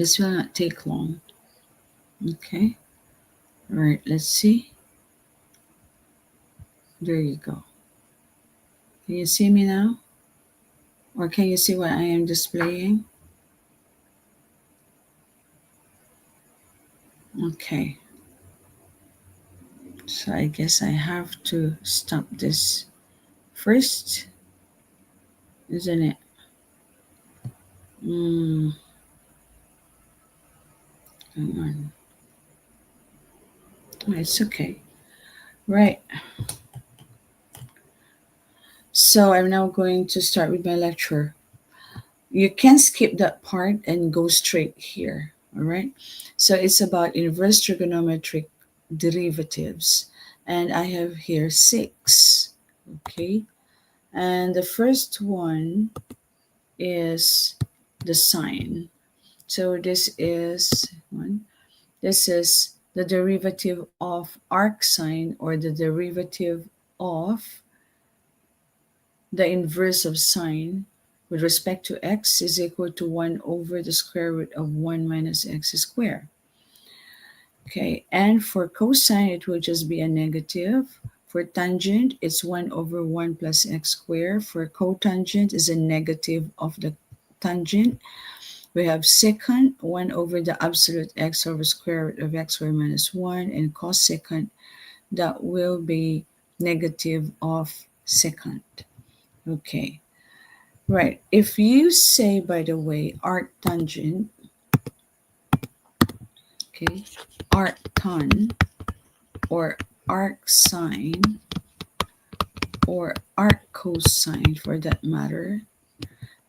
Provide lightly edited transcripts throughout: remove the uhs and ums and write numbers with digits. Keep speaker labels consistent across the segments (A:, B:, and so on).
A: This will not take long. Okay. All right, let's see. There you go. Can you see me now? Or can you see what I am displaying? Okay. So I guess I have to stop this first, isn't it? Hang on. Oh, it's okay. Right. So I'm now going to start with my lecture. You can skip that part and go straight here. All right. So it's about inverse trigonometric derivatives. And I have here 6. Okay. And the first one is the sine. So this is one. This is the derivative of arc sine, or the derivative of the inverse of sine with respect to x is equal to 1 over the square root of 1 minus x squared. Okay, and for cosine, it will just be a negative. For tangent, it's 1 over 1 plus x squared. For cotangent, is a negative of the tangent. We have secant, 1 over the absolute x over square root of x squared minus 1. And cosecant, that will be negative of secant. Okay, right. If you say, by the way, arctangent, okay, arctan, or arcsine, or arccosine for that matter,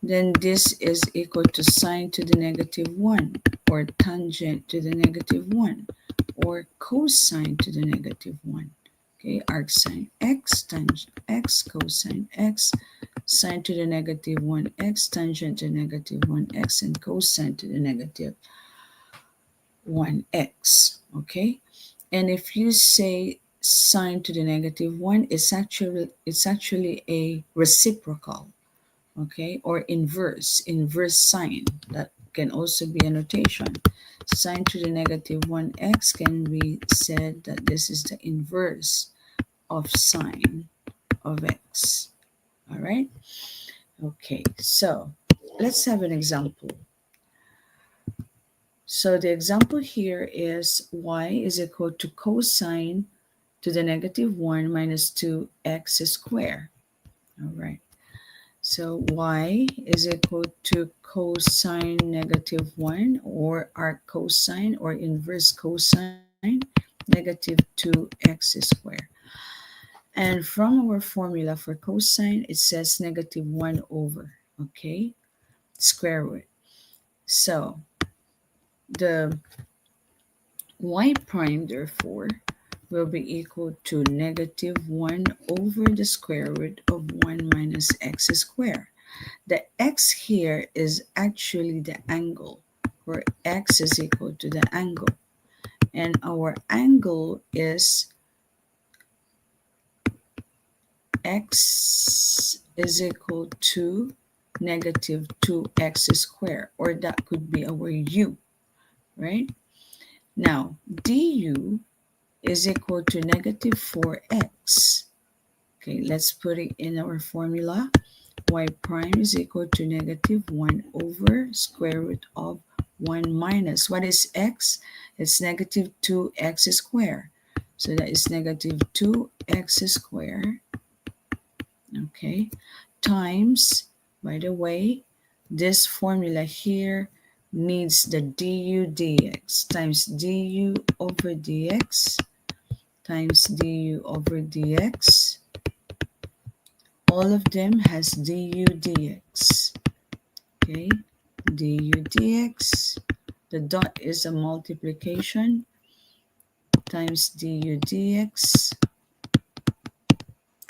A: then this is equal to sine to the negative 1, or tangent to the negative 1, or cosine to the negative 1. Okay, arcsine x, tangent x, cosine x, sine to the negative 1x, tangent to negative 1x, and cosine to the negative 1x. Okay, and if you say sine to the negative 1, it's actually a reciprocal. Okay, or inverse sine. That can also be a notation. Sine to the negative 1x can be said that this is the inverse of sine of x. All right. Okay, so let's have an example. So the example here is y is equal to cosine to the negative 1 minus 2x squared. All right. So y is equal to cosine negative 1, or arc cosine, or inverse cosine, negative 2x squared. And from our formula for cosine, it says negative 1 over, okay, square root. So the y prime, therefore, will be equal to negative 1 over the square root of 1 minus x squared. The x here is actually the angle, where x is equal to the angle. And our angle is x is equal to negative 2x squared, or that could be our u, right? Now, du is equal to negative 4x. Okay, let's put it in our formula. Y prime is equal to negative 1 over square root of 1 minus, what is x? It's negative 2x squared. So that is negative 2x squared. Okay, times, by the way, this formula here needs the du dx, times du over dx, times du over dx. All of them has du dx. Okay, du dx. The dot is a multiplication, times du dx,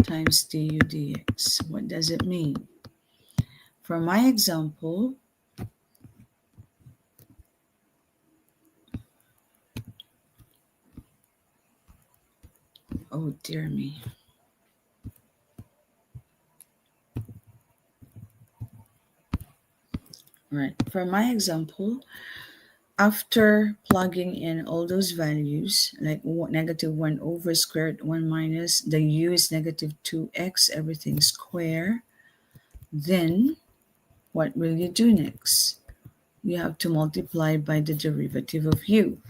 A: times du dx. What does it mean? For my example, oh dear me. Right. For my example, After plugging in all those values, like negative 1 over square root 1 minus, the u is negative 2x, everything square, then what will you do next? You have to multiply by the derivative of u.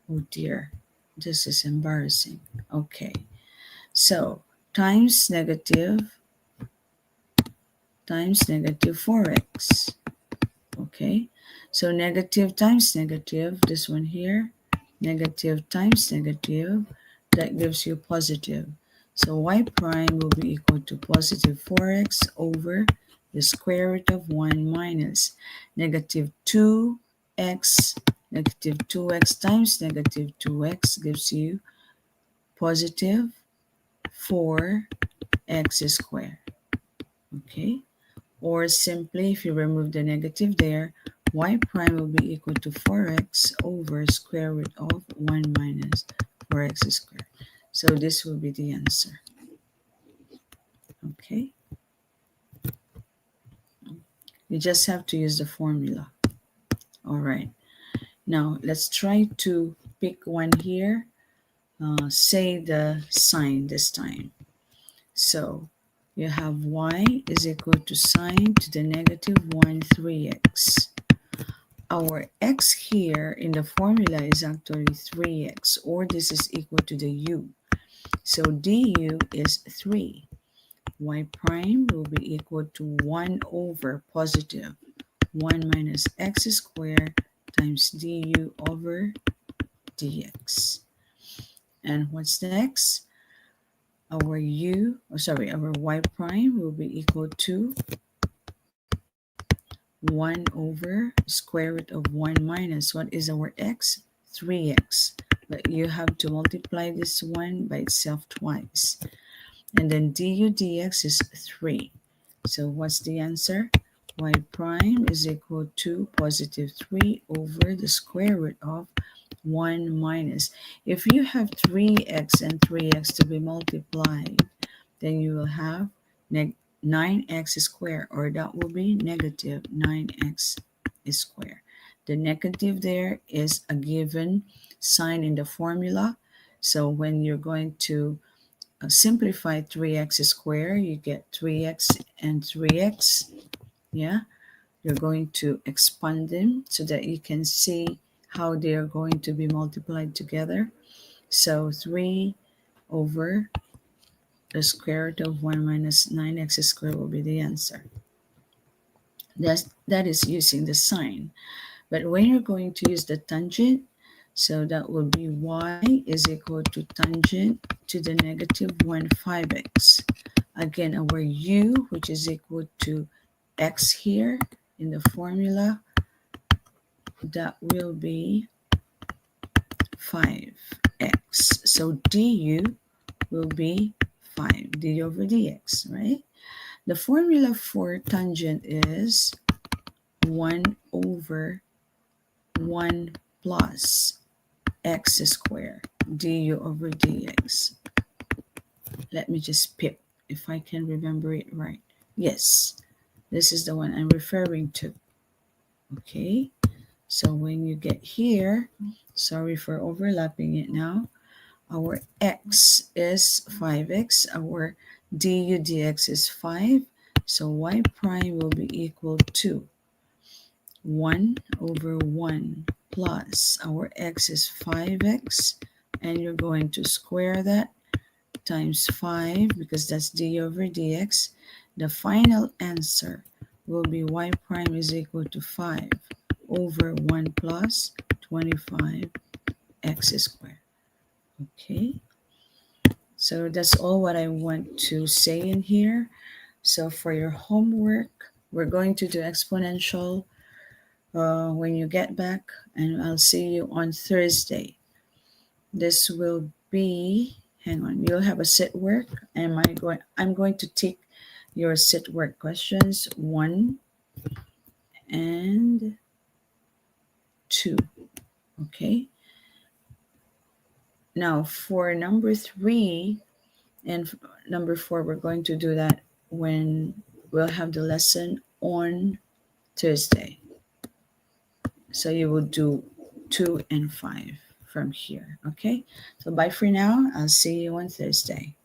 A: Oh dear, this is embarrassing. Okay, so times negative 4x. Okay, so negative times negative, this one here, negative times negative, that gives you positive. So y prime will be equal to positive 4x over the square root of 1 minus negative 2x. Negative 2x times negative 2x gives you positive 4x squared. Okay, or simply, if you remove the negative there, y prime will be equal to 4x over square root of 1 minus 4x squared. So this will be the answer. Okay, you just have to use the formula. All right, now let's try to pick one here. Say the sign this time. So you have y is equal to sine to the negative 1 3x. Our x here in the formula is actually 3x, or this is equal to the u. So du is 3. Y prime will be equal to 1 over positive 1 minus x squared times du over dx. And what's next? Our our y prime will be equal to 1 over square root of 1 minus, what is our x? 3x. But you have to multiply this one by itself twice. And then du dx is 3. So what's the answer? Y prime is equal to positive 3 over the square root of 1 minus. If you have 3x and 3x to be multiplied, then you will have 9x squared, or that will be negative 9x squared. The negative there is a given sign in the formula. So when you're going to simplify 3x squared, you get 3x and 3x. Yeah, you're going to expand them so that you can see how they are going to be multiplied together. So 3 over the square root of 1 minus 9x squared will be the answer. That is using the sign. But when you're going to use the tangent, so that will be y is equal to tangent to the negative 1 5x. Again, our u, which is equal to x here in the formula, that will be 5x. So du will be 5, d over dx, right? The formula for tangent is 1 over 1 plus x squared du over dx. Let me just pick if I can remember it right. Yes, this is the one I'm referring to. Okay, so when you get here, sorry for overlapping it now, our x is 5x, our du dx is 5, so y prime will be equal to 1 over 1 plus our x is 5x, and you're going to square that times 5 because that's d over dx. The final answer will be y prime is equal to 5 over 1 plus 25 x squared. Okay, so that's all what I want to say in here. So for your homework, we're going to do exponential when you get back, and I'll see you on Thursday. This will be, hang on, you'll have a sit work. I'm going to take your sit work questions 1 and 2. Okay. Now for number 3 and number 4, we're going to do that when we'll have the lesson on Thursday. So you will do 2, and 5 from here. Okay, so bye for now. I'll see you on Thursday.